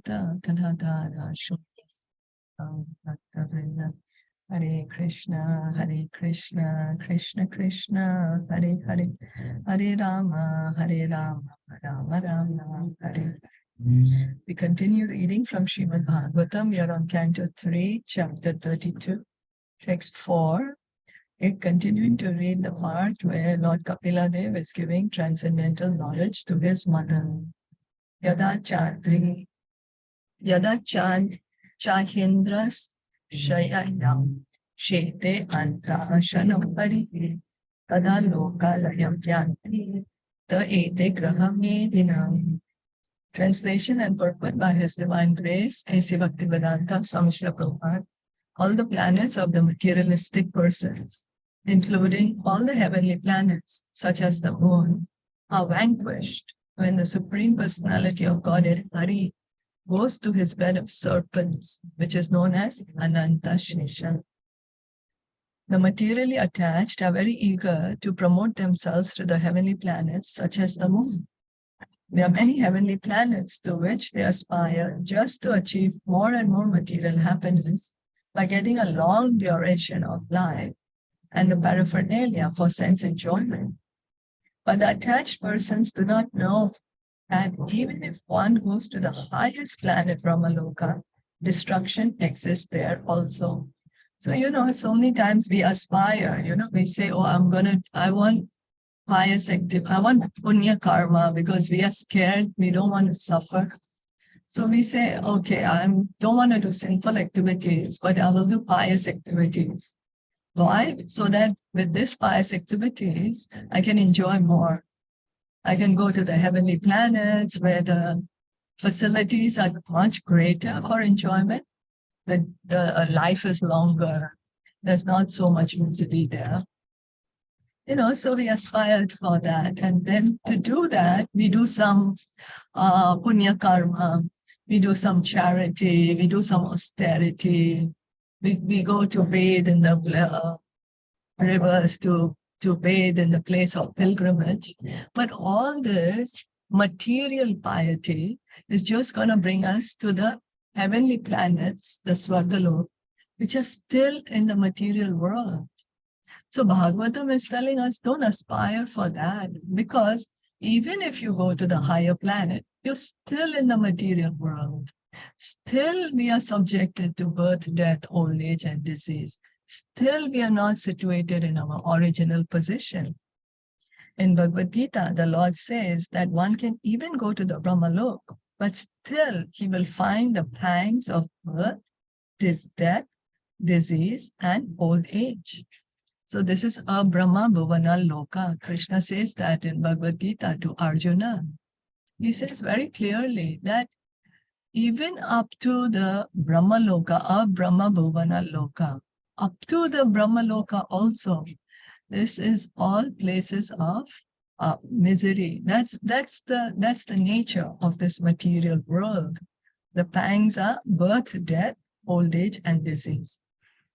Bhakta Kadadara Bhakta Vrinda. Hare Krishna, Krishna Krishna, Hare Hare, Hare Rama, Rama Rama, Hare. We continue reading from Srimad Bhagavatam. We are on Canto 3, Chapter 32, Text 4. We're continuing to read the part where Lord Kapiladev is giving transcendental knowledge to his mother. Yada Chandri, Yada Chahindras Shayayam Shete Anta Shanam Pari Tada Lokalayam Yanti Ta Ete Graham Medinam. Translation and purport by His Divine Grace, A.C. Bhaktivedanta Swami Srila Prabhupada. All the planets of the materialistic persons, including all the heavenly planets, such as the moon, are vanquished when the Supreme Personality of Godhead, Hari, goes to his bed of serpents, which is known as Ananta Shesha. The materially attached are very eager to promote themselves to the heavenly planets, such as the moon. There are many heavenly planets to which they aspire just to achieve more and more material happiness by getting a long duration of life and the paraphernalia for sense enjoyment. But the attached persons do not know that even if one goes to the highest planet, Brahmaloka, destruction exists there also. So, so many times we aspire, we say, oh, I want pious activity, I want punya karma because we are scared, we don't want to suffer. So we say, okay, I don't want to do sinful activities, but I will do pious activities. Why? So that with these pious activities, I can enjoy more. I can go to the heavenly planets where the facilities are much greater for enjoyment. The life is longer. There's not so much misery there. So we aspired for that. And then to do that, we do some punya karma, we do some charity, we do some austerity, we go to bathe in the rivers, to bathe in the place of pilgrimage. But all this material piety is just going to bring us to the heavenly planets, the Swargalok, which are still in the material world. So Bhagavatam is telling us, don't aspire for that, because even if you go to the higher planet, you're still in the material world. Still we are subjected to birth, death, old age, and disease. Still we are not situated in our original position. In Bhagavad Gita, the Lord says that one can even go to the Brahmalok, but still he will find the pangs of birth, death, disease, and old age. So this is a Brahma Bhuvana Loka. Krishna says that in Bhagavad Gita to Arjuna. He says very clearly that even up to the Brahma Loka, a Brahma Bhuvana Loka, up to the Brahma Loka also, this is all places of misery. That's the nature of this material world. The pangs are birth, death, old age, and disease.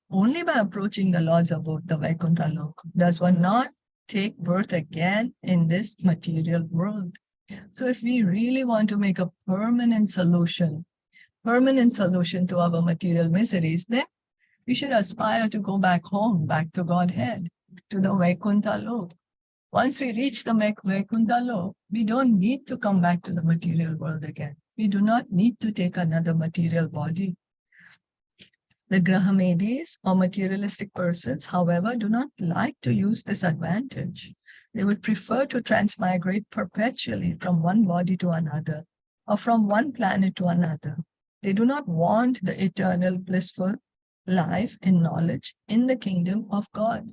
Only by approaching the Lord's abode, the Vaikuntha Lok, does one not take birth again in this material world. So if we really want to make a permanent solution to our material miseries, then we should aspire to go back home, back to Godhead, to the Vaikuntha Lok. Once we reach the Vaikuntha Lok, we don't need to come back to the material world again. We do not need to take another material body. The Grahamedis or materialistic persons, however, do not like to use this advantage. They would prefer to transmigrate perpetually from one body to another or from one planet to another. They do not want the eternal blissful life in knowledge in the kingdom of God.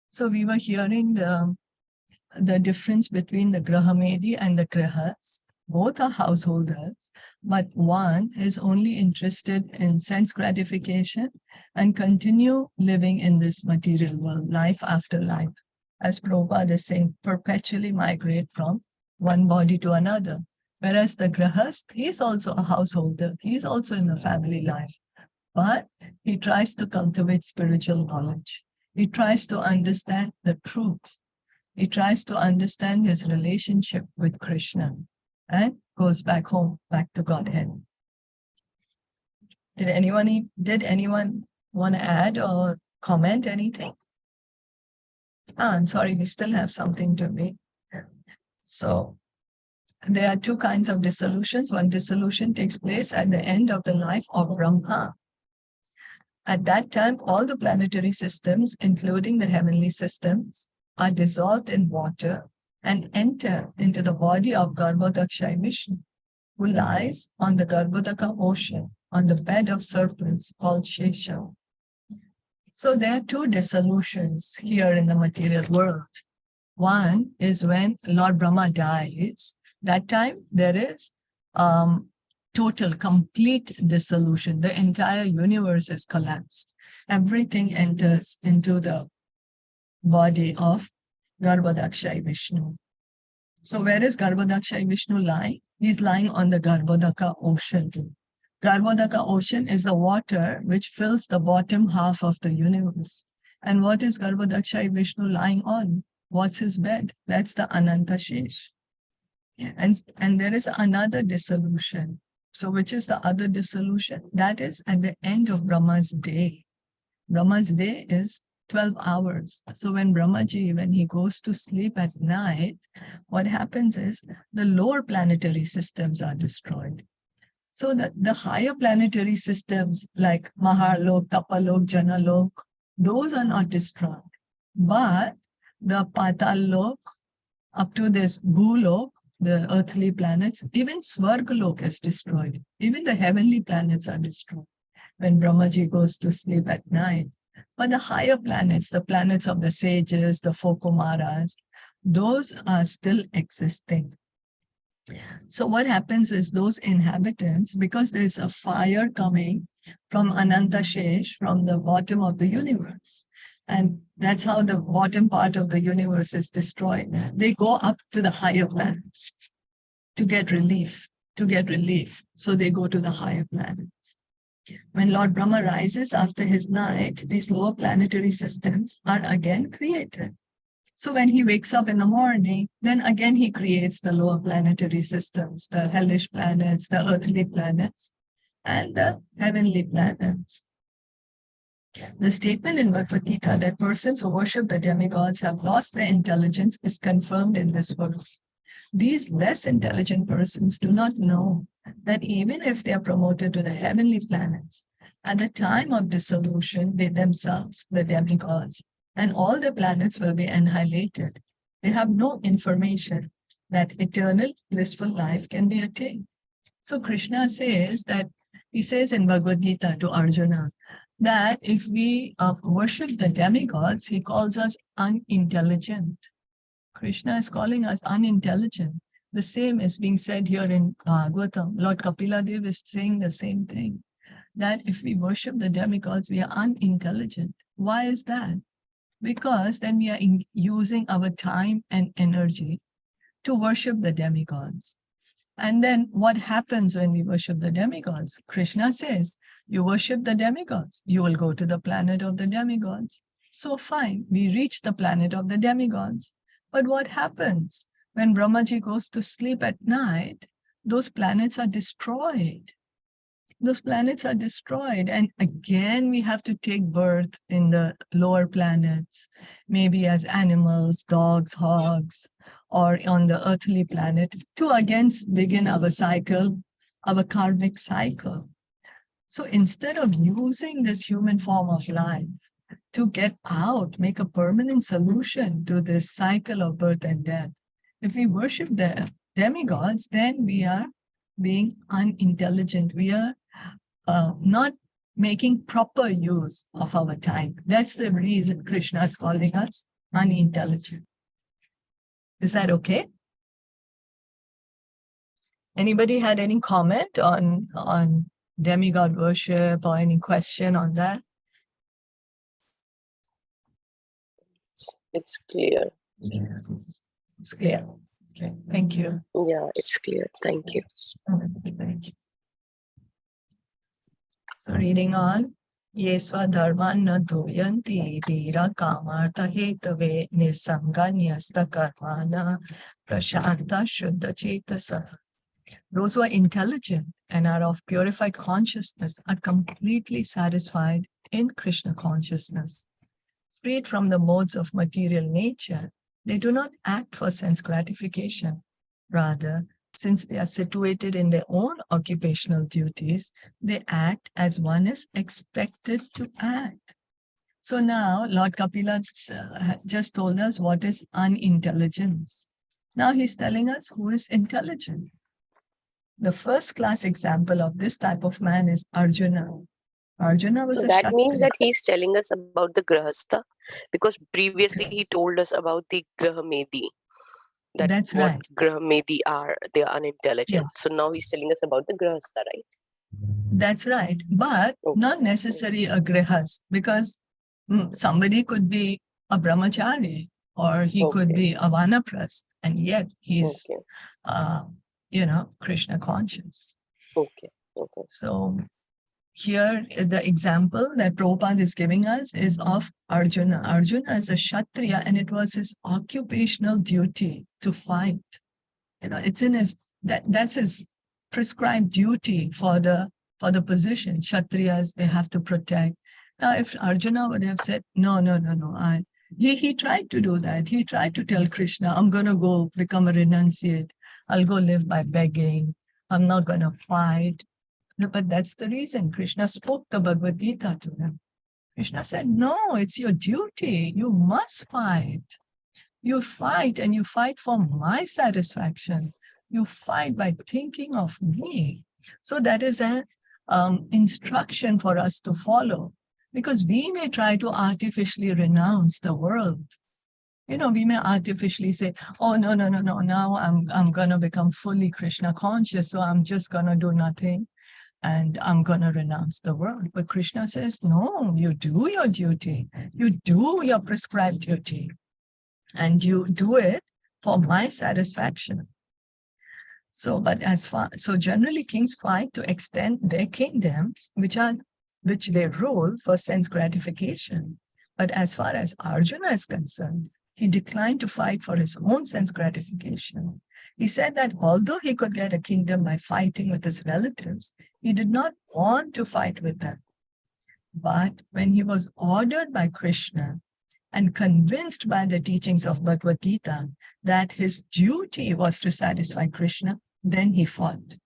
So we were hearing the difference between the Grahamedi and the Grihast. Both are householders, but one is only interested in sense gratification and continue living in this material world, life after life. As Prabhupada is saying, perpetually migrate from one body to another. Whereas the Grihast, he is also a householder. He is also in the family life. But he tries to cultivate spiritual knowledge. He tries to understand the truth. He tries to understand his relationship with Krishna and goes back home, back to Godhead. Did anyone want to add or comment anything? I'm sorry, we still have something to read. So there are two kinds of dissolutions. One dissolution takes place at the end of the life of Brahma. At that time, all the planetary systems, including the heavenly systems, are dissolved in water and enter into the body of Garbhodaksha Vishnu, who lies on the Garbhodaka ocean on the bed of serpents called Shesha. So there are two dissolutions here in the material world. One is when Lord Brahma dies. That time there is total, complete dissolution. The entire universe is collapsed. Everything enters into the body of Garbhodaksha Vishnu. So where is Garbhodaksha Vishnu lying? He's lying on the Garbhodaka ocean. Garbhodaka ocean is the water which fills the bottom half of the universe. And what is Garbhodaksha Vishnu lying on? What's his bed? That's the Ananta Shesh. And there is another dissolution. So which is the other dissolution? That is at the end of Brahma's day. Brahma's day is 12 hours. So when Brahmaji, when he goes to sleep at night, what happens is the lower planetary systems are destroyed. So the higher planetary systems like Mahalok, Tapalok, Janalok, those are not destroyed. But the Patal-lok, up to this Bhulok, the earthly planets, even Svargalok is destroyed. Even the heavenly planets are destroyed when Brahmaji goes to sleep at night. But the higher planets, the planets of the sages, the four Kumaras, those are still existing. So what happens is those inhabitants, because there's a fire coming from Ananta Shesh, from the bottom of the universe, and that's how the bottom part of the universe is destroyed, they go up to the higher planets to get relief, So they go to the higher planets. When Lord Brahma rises after his night, these lower planetary systems are again created. So when he wakes up in the morning, then again he creates the lower planetary systems, the hellish planets, the earthly planets, and the heavenly planets. The statement in Bhagavad Gita that persons who worship the demigods have lost their intelligence is confirmed in this verse. These less intelligent persons do not know that even if they are promoted to the heavenly planets, at the time of dissolution, they themselves, the demigods, and all the planets will be annihilated. They have no information that eternal blissful life can be attained. So Krishna says that, he says in Bhagavad Gita to Arjuna, that if we worship the demigods, he calls us unintelligent. Krishna is calling us unintelligent. The same is being said here in Bhagavatam. Lord Kapila Dev is saying the same thing, that if we worship the demigods, we are unintelligent. Why is that? Because then we are using our time and energy to worship the demigods. And then what happens when we worship the demigods? Krishna says, you worship the demigods, you will go to the planet of the demigods. So fine, we reach the planet of the demigods. But what happens? When Brahmaji goes to sleep at night, those planets are destroyed. Those planets are destroyed. And again, we have to take birth in the lower planets, maybe as animals, dogs, hogs, or on the earthly planet, to again begin our cycle, our karmic cycle. So instead of using this human form of life to get out, make a permanent solution to this cycle of birth and death, if we worship the demigods, then we are being unintelligent. We are not making proper use of our time. That's the reason Krishna is calling us unintelligent. Is that okay? Anybody had any comment on demigod worship or any question on that? It's clear. Yeah. It's clear. Okay, thank you. Yeah, it's clear. Thank you. Thank you. So reading on, Yesva dharman na doyanti dira kamartha hetave nisanga nyasta karmana prashanta shuddha chetasa. Those who are intelligent and are of purified consciousness are completely satisfied in Krishna consciousness. Freed from the modes of material nature, they do not act for sense gratification. Rather, since they are situated in their own occupational duties, they act as one is expected to act. So now Lord Kapila just told us what is unintelligence. Now he's telling us who is intelligent. The first class example of this type of man is Arjuna. Arjuna was So a that means Kshatriya. that he's telling us about the Grahastha, because previously he Yes. told us about the Grahamedi, that That's what right. Grahamedi are, they are unintelligent. Yes. So now he's telling us about the Grahastha, right? That's right. But Okay. not necessarily a grihast, because somebody could be a brahmachari or he could be a vanaprasth, and yet he's, Krishna conscious. Okay. So here, the example that Prabhupada is giving us is of Arjuna. Arjuna is a Kshatriya, and it was his occupational duty to fight. It's in his that's his prescribed duty for the position. Kshatriyas, they have to protect. Now, if Arjuna would have said, no, he tried to do that. He tried to tell Krishna, I'm going to go become a renunciate. I'll go live by begging. I'm not going to fight. But that's the reason Krishna spoke the Bhagavad Gita to him. Krishna said, no, it's your duty. You must fight. You fight, and you fight for my satisfaction. You fight by thinking of me. So that is an instruction for us to follow, because we may try to artificially renounce the world. We may artificially say, oh, no, now I'm going to become fully Krishna conscious, so I'm just going to do nothing and I'm going to renounce the world. But Krishna says, no, you do your duty. You do your prescribed duty. And you do it for my satisfaction. So generally kings fight to extend their kingdoms, which they rule for sense gratification. But as far as Arjuna is concerned, he declined to fight for his own sense gratification. He said that although he could get a kingdom by fighting with his relatives, he did not want to fight with them. But when he was ordered by Krishna and convinced by the teachings of Bhagavad Gita that his duty was to satisfy Krishna, then he fought.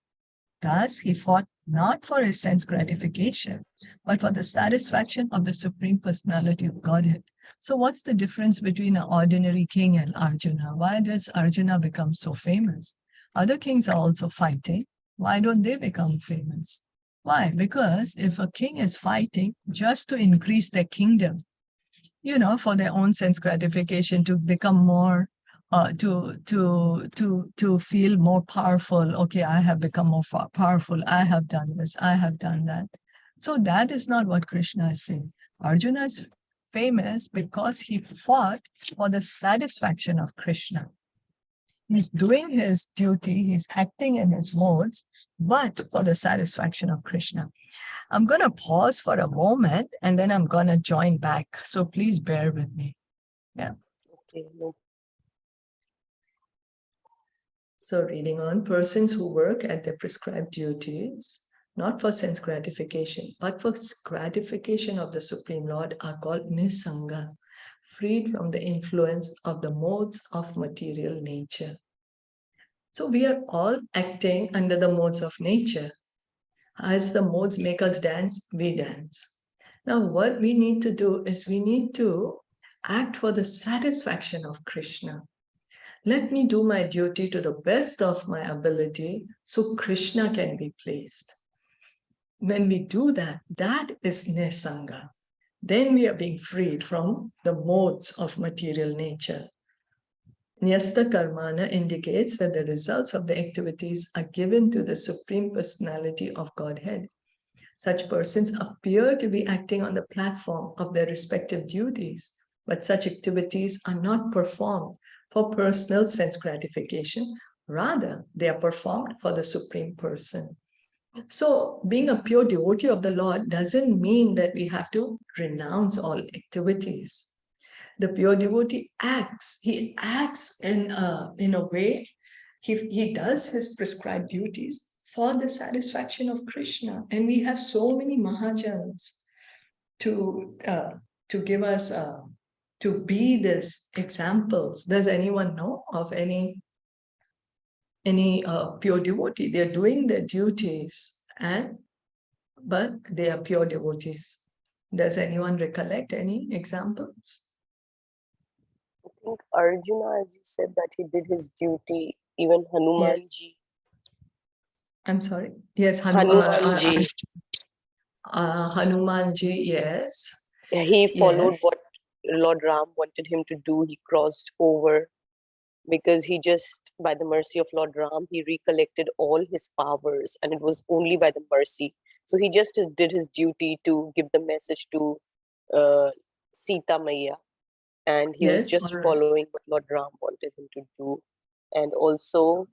Thus, he fought not for his sense gratification, but for the satisfaction of the Supreme Personality of Godhead. So what's the difference between an ordinary king and Arjuna? Why does Arjuna become so famous? Other kings are also fighting. Why don't they become famous? Why? Because if a king is fighting just to increase their kingdom, for their own sense gratification, to become more, to feel more powerful. Okay, I have become more powerful. I have done this. I have done that. So that is not what Krishna is saying. Arjuna is famous because he fought for the satisfaction of Krishna. He's doing his duty. He's acting in his modes, but for the satisfaction of Krishna. I'm going to pause for a moment and then I'm going to join back. So please bear with me. Yeah. Okay. So reading on, persons who work at their prescribed duties, not for sense gratification, but for gratification of the Supreme Lord, are called nisanga, freed from the influence of the modes of material nature. So we are all acting under the modes of nature. As the modes make us dance, we dance. Now, what we need to do is we need to act for the satisfaction of Krishna. Let me do my duty to the best of my ability so Krishna can be pleased. When we do that, that is nisanga. Then we are being freed from the modes of material nature. Nyasta karmana indicates that the results of the activities are given to the Supreme Personality of Godhead. Such persons appear to be acting on the platform of their respective duties, but such activities are not performed for personal sense gratification. Rather, they are performed for the Supreme Person. So, being a pure devotee of the Lord doesn't mean that we have to renounce all activities. The pure devotee acts. He acts in a way. he does his prescribed duties for the satisfaction of Krishna. And we have so many Mahajans to give us, to be these examples. Does anyone know of any pure devotee? They're doing their duties, but they are pure devotees. Does anyone recollect any examples? I think Arjuna, as you said, that he did his duty. Even Hanumanji. I'm sorry. Yes, Hanumanji. Hanumanji, yes. He followed Yes. what Lord Ram wanted him to do. He crossed over because he just, by the mercy of Lord Ram, he recollected all his powers, and it was only by the mercy. So he just did his duty to give the message to Sita Maya, and he was Yes, just all right. following what Lord Ram wanted him to do. And also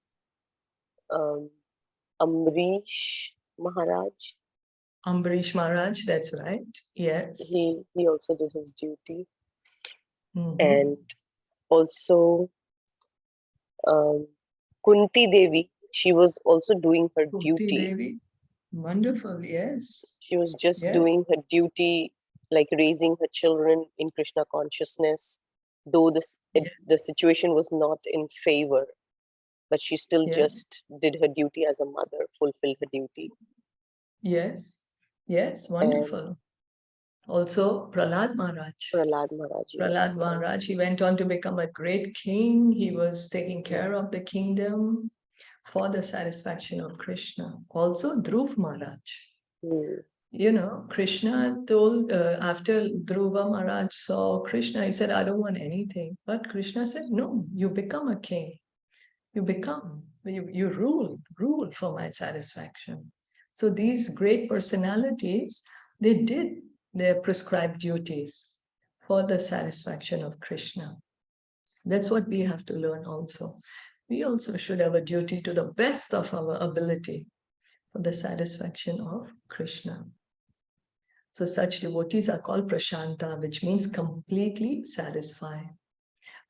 Amrish Maharaj. Ambarish Maharaj, that's right. Yes. He also did his duty. Mhm. And also Kunti Devi, she was also doing her Kunti duty. Devi. Wonderful, yes. She was just Yes. doing her duty, like raising her children in Krishna consciousness, though the situation was not in favor, but she still Yes. just did her duty as a mother, fulfilled her duty. Yes. Yes, wonderful. Also, Prahlad Maharaj. Prahlad Maharaj, yes. Prahlad Maharaj, he went on to become a great king. He was taking care of the kingdom for the satisfaction of Krishna. Also, Dhruv Maharaj. You know, Krishna told, after Dhruva Maharaj saw Krishna, he said, I don't want anything. But Krishna said, no, you become a king. You become, you rule for my satisfaction. So these great personalities, they did their prescribed duties for the satisfaction of Krishna. That's what we have to learn also. We also should have a duty to the best of our ability for the satisfaction of Krishna. So such devotees are called prashanta, which means completely satisfied.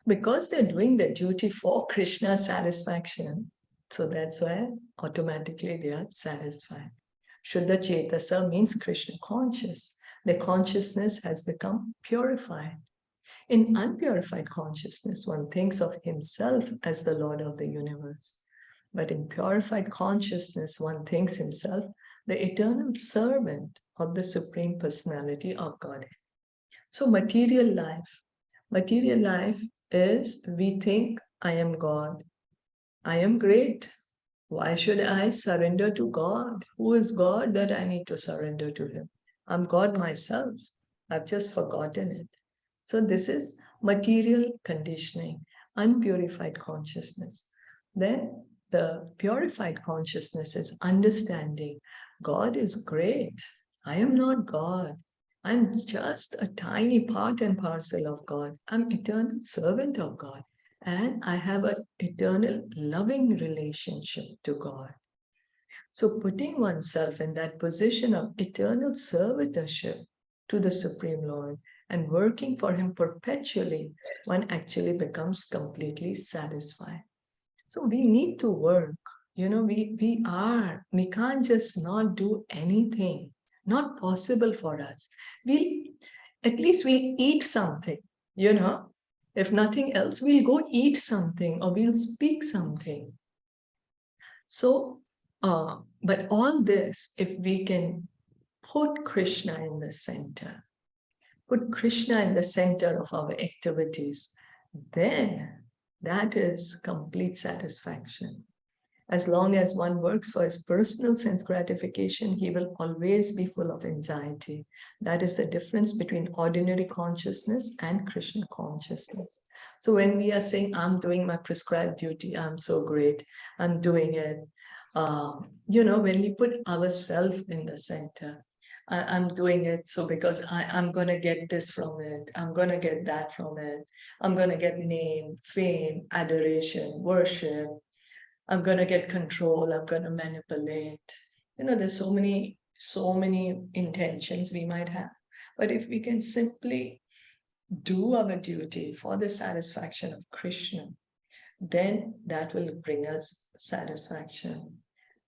Because they're doing their duty for Krishna's satisfaction, so that's why automatically they are satisfied. Shuddha Chetasa means Krishna conscious. Their consciousness has become purified. In unpurified consciousness, one thinks of himself as the Lord of the universe. But in purified consciousness, one thinks himself the eternal servant of the Supreme Personality of Godhead. So material life is we think I am God. I am great. Why should I surrender to God? Who is God that I need to surrender to him? I'm God myself. I've just forgotten it. So this is material conditioning, unpurified consciousness. Then the purified consciousness is understanding God is great. I am not God. I'm just a tiny part and parcel of God. I'm eternal servant of God. And I have an eternal loving relationship to God. So putting oneself in that position of eternal servitorship to the Supreme Lord and working for him perpetually, one actually becomes completely satisfied. So we need to work. You know, we can't just not do anything. Not possible for us. At least we'll eat something, you know. If nothing else, we'll go eat something or we'll speak something. So, but all this, if we can put Krishna in the center, put Krishna in the center of our activities, then that is complete satisfaction. As long as one works for his personal sense gratification, he will always be full of anxiety. That is the difference between ordinary consciousness and Krishna consciousness. So when we are saying, I'm doing my prescribed duty, I'm so great, I'm doing it. You know, when we put ourselves in the center, I'm doing it so because I'm going to get this from it. I'm going to get that from it. I'm going to get name, fame, adoration, worship. I'm going to get control. I'm going to manipulate. You know, there's so many intentions we might have. But if we can simply do our duty for the satisfaction of Krishna, then that will bring us satisfaction.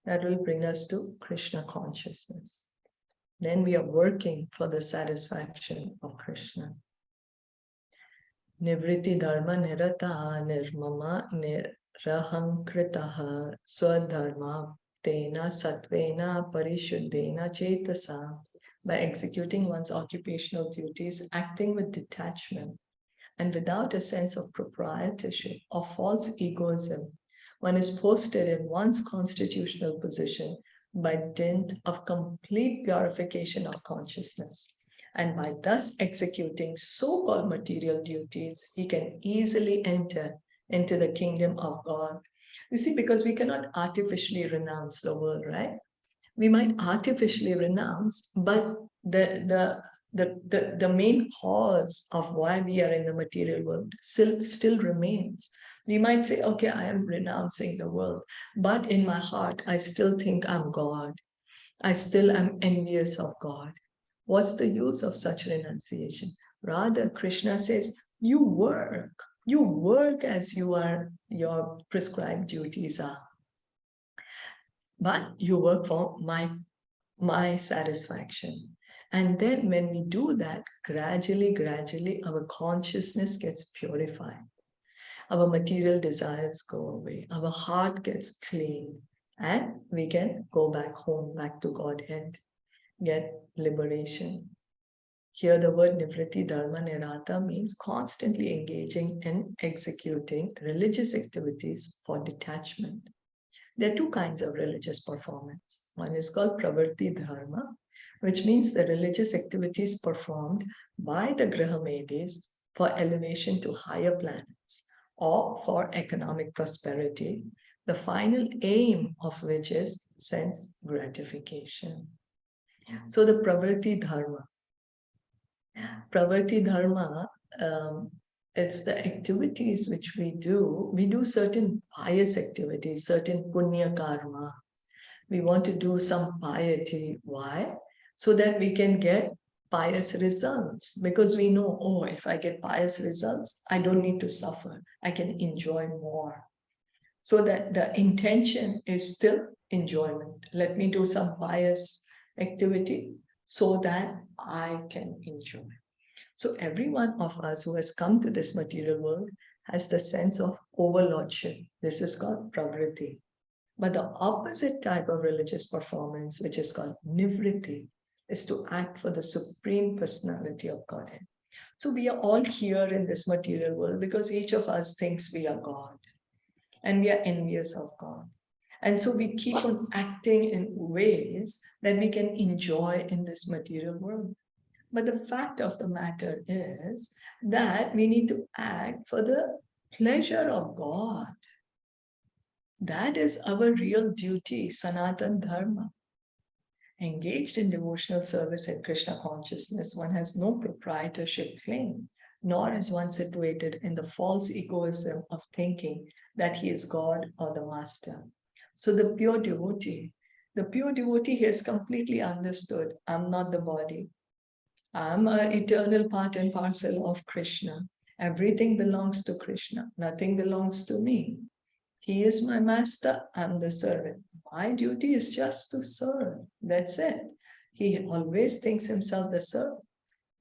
That will bring us to Krishna consciousness. Then we are working for the satisfaction of Krishna. Nivriti dharma nirata nirmama nirahankritaha swadharma tena satvena parishuddhena chetasa. By executing one's occupational duties, acting with detachment, and without a sense of proprietorship or false egoism, one is posted in one's constitutional position by dint of complete purification of consciousness. And by thus executing so-called material duties, he can easily enter into the kingdom of God. You see, because we cannot artificially renounce the world, right? We might artificially renounce, but the main cause of why we are in the material world still remains. We might say, okay, I am renouncing the world, but in my heart, I still think I'm God. I still am envious of God. What's the use of such renunciation? Rather, Krishna says, you work as your prescribed duties are. But you work for my satisfaction. And then when we do that, gradually, our consciousness gets purified. Our material desires go away. Our heart gets clean. And we can go back home, back to Godhead, get liberation. Here the word Nivriti Dharma Nirata means constantly engaging and executing religious activities for detachment. There are two kinds of religious performance. One is called Pravrati Dharma, which means the religious activities performed by the Grahamedis for elevation to higher planets or for economic prosperity, the final aim of which is sense gratification. So the Pravrati Dharma, it's the activities which we do. We do certain pious activities, certain punya karma. We want to do some piety. Why? So that we can get pious results. Because we know, oh, if I get pious results, I don't need to suffer. I can enjoy more. So that the intention is still enjoyment. Let me do some pious activity so that I can enjoy. So every one of us who has come to this material world has the sense of overlordship. This is called pravriti. But the opposite type of religious performance, which is called nivriti, is to act for the supreme personality of Godhead. So we are all here in this material world because each of us thinks we are God and we are envious of God. And so we keep on acting in ways that we can enjoy in this material world. But the fact of the matter is that we need to act for the pleasure of God. That is our real duty, Sanatan Dharma. Engaged in devotional service and Krishna consciousness, one has no proprietorship claim, nor is one situated in the false egoism of thinking that he is God or the master. So the pure devotee has completely understood, I'm not the body. I'm an eternal part and parcel of Krishna. Everything belongs to Krishna. Nothing belongs to me. He is my master. I'm the servant. My duty is just to serve. That's it. He always thinks himself the servant.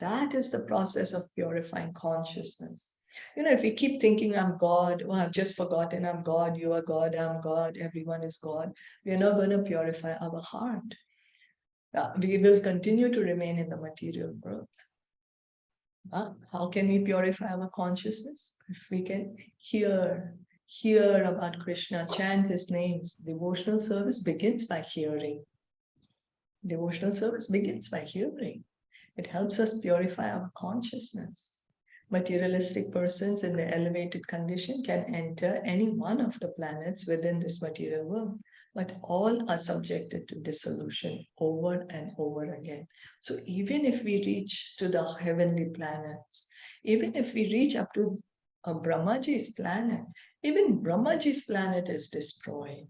That is the process of purifying consciousness. You know, if we keep thinking I'm God, oh, I've just forgotten I'm God, you are God, I'm God, everyone is God, we're not going to purify our heart. We will continue to remain in the material world. How can we purify our consciousness? If we can hear about Krishna, chant his names. Devotional service begins by hearing. Devotional service begins by hearing. It helps us purify our consciousness. Materialistic persons in their elevated condition can enter any one of the planets within this material world, but all are subjected to dissolution over and over again. So even if we reach to the heavenly planets, even if we reach up to Brahmaji's planet, even Brahmaji's planet is destroyed.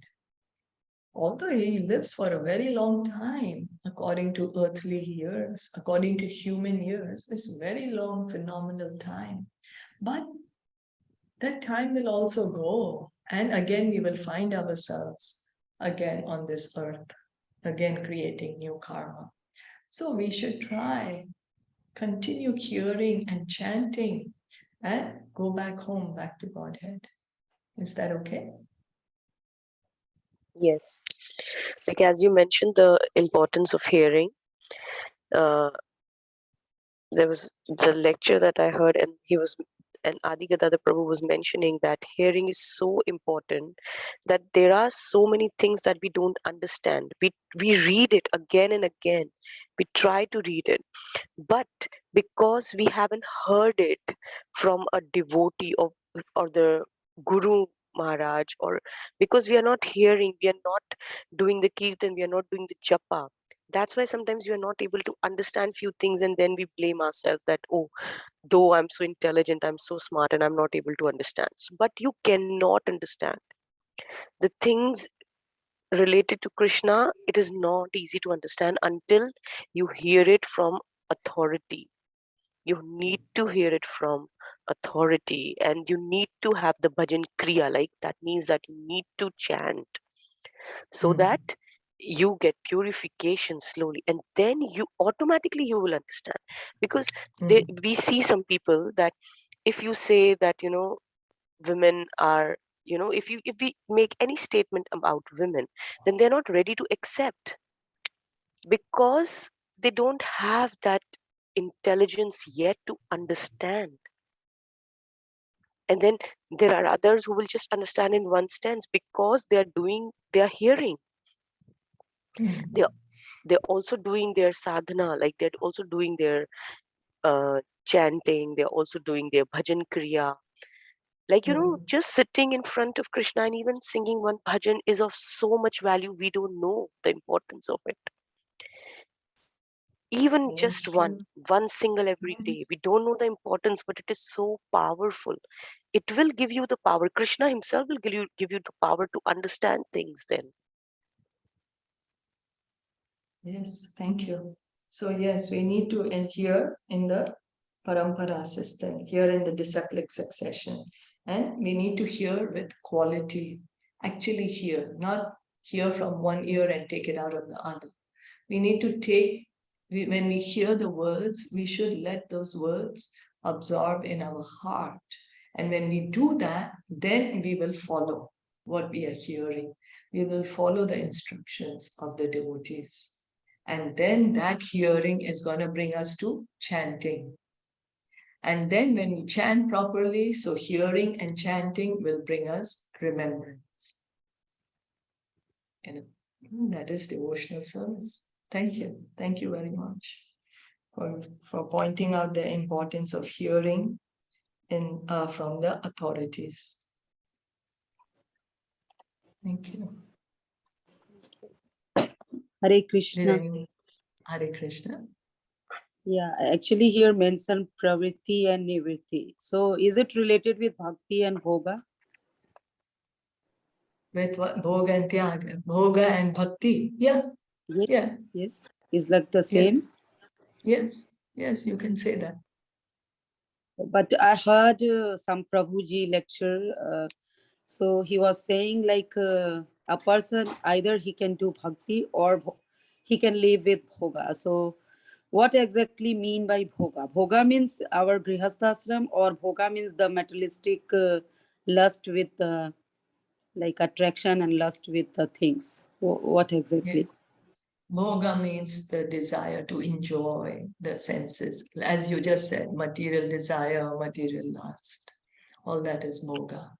Although he lives for a very long time, according to earthly years, according to human years, it's a very long, phenomenal time. But that time will also go. And again, we will find ourselves again on this earth, again creating new karma. So we should try, continue hearing and chanting, and go back home, back to Godhead. Is that okay? Yes. Like as you mentioned, the importance of hearing. There was the lecture that I heard, and Adi Gadadhar Prabhu was mentioning that hearing is so important, that there are so many things that we don't understand. We read it again and again. We try to read it, but because we haven't heard it from a devotee or the Guru Maharaj, or because we are not hearing, we are not doing the kirtan, we are not doing the japa. That's why sometimes we are not able to understand few things, and then we blame ourselves that, oh, though I'm so intelligent, I'm so smart, and I'm not able to understand. But you cannot understand the things related to Krishna. It is not easy to understand until you hear it from authority. You need to hear it from authority, and you need to have the bhajan kriya. Like that means that you need to chant, so that you get purification slowly, and then you automatically you will understand. Because we see some people that if you say that, women are, if we make any statement about women, then they're not ready to accept, because they don't have that intelligence yet to understand. And then there are others who will just understand in one stance, because they are hearing. They're also doing their sadhana, like they're also doing their chanting, they're also doing their bhajan kriya. Like, just sitting in front of Krishna and even singing one bhajan is of so much value. We don't know the importance of it. Even just one single every day. We don't know the importance, but it is so powerful. It will give you the power. Krishna himself will give you the power to understand things then. Yes, thank you. So yes, we need to adhere in the parampara system, here in the disciplic succession. And we need to hear with quality, actually hear, not hear from one ear and take it out of the other. We need to take, when we hear the words, we should let those words absorb in our heart. And when we do that, then we will follow what we are hearing. We will follow the instructions of the devotees. And then that hearing is going to bring us to chanting. And then when we chant properly, so hearing and chanting will bring us remembrance. That is devotional service. Thank you. Thank you very much for pointing out the importance of hearing from the authorities. Thank you. Hare Krishna. Hare Krishna. Yeah, actually here mentioned Pravriti and Nivritti. So is it related with Bhakti and Bhoga? With what? Bhoga and Tyaga. Bhoga and Bhakti. Yeah. Yes. Yeah. Yes. Is like the same? Yes. Yes, you can say that. But I heard some Prabhuji lecture. So he was saying like a person, either he can do Bhakti or he can live with Bhoga. So what exactly mean by Bhoga? Bhoga means our Grihasthashram, or Bhoga means the materialistic lust with like attraction and lust with the things. What exactly? Yeah. Bhoga means the desire to enjoy the senses. As you just said, material desire, material lust. All that is bhoga.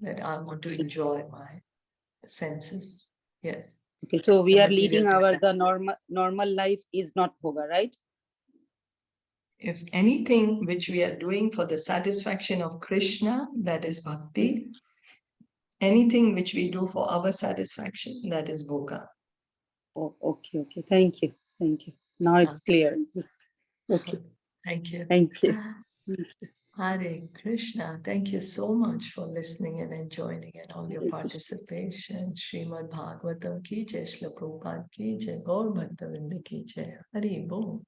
That I want to enjoy my senses. Yes. Okay, so we are material leading our desires. normal life is not Bhoga, right? If anything which we are doing for the satisfaction of Krishna, that is bhakti. Anything which we do for our satisfaction, that is bhoga. Oh, okay, okay. Thank you. Thank you. Now it's clear. Yes. Okay. Thank you. Thank you. Hare Krishna. Thank you so much for listening and joining and all your participation. Srimad Bhagavatam ki jai, Shilpa Prabhupada ki jai, Gaur Bhakta Vrinda ki jai. Hare Bol.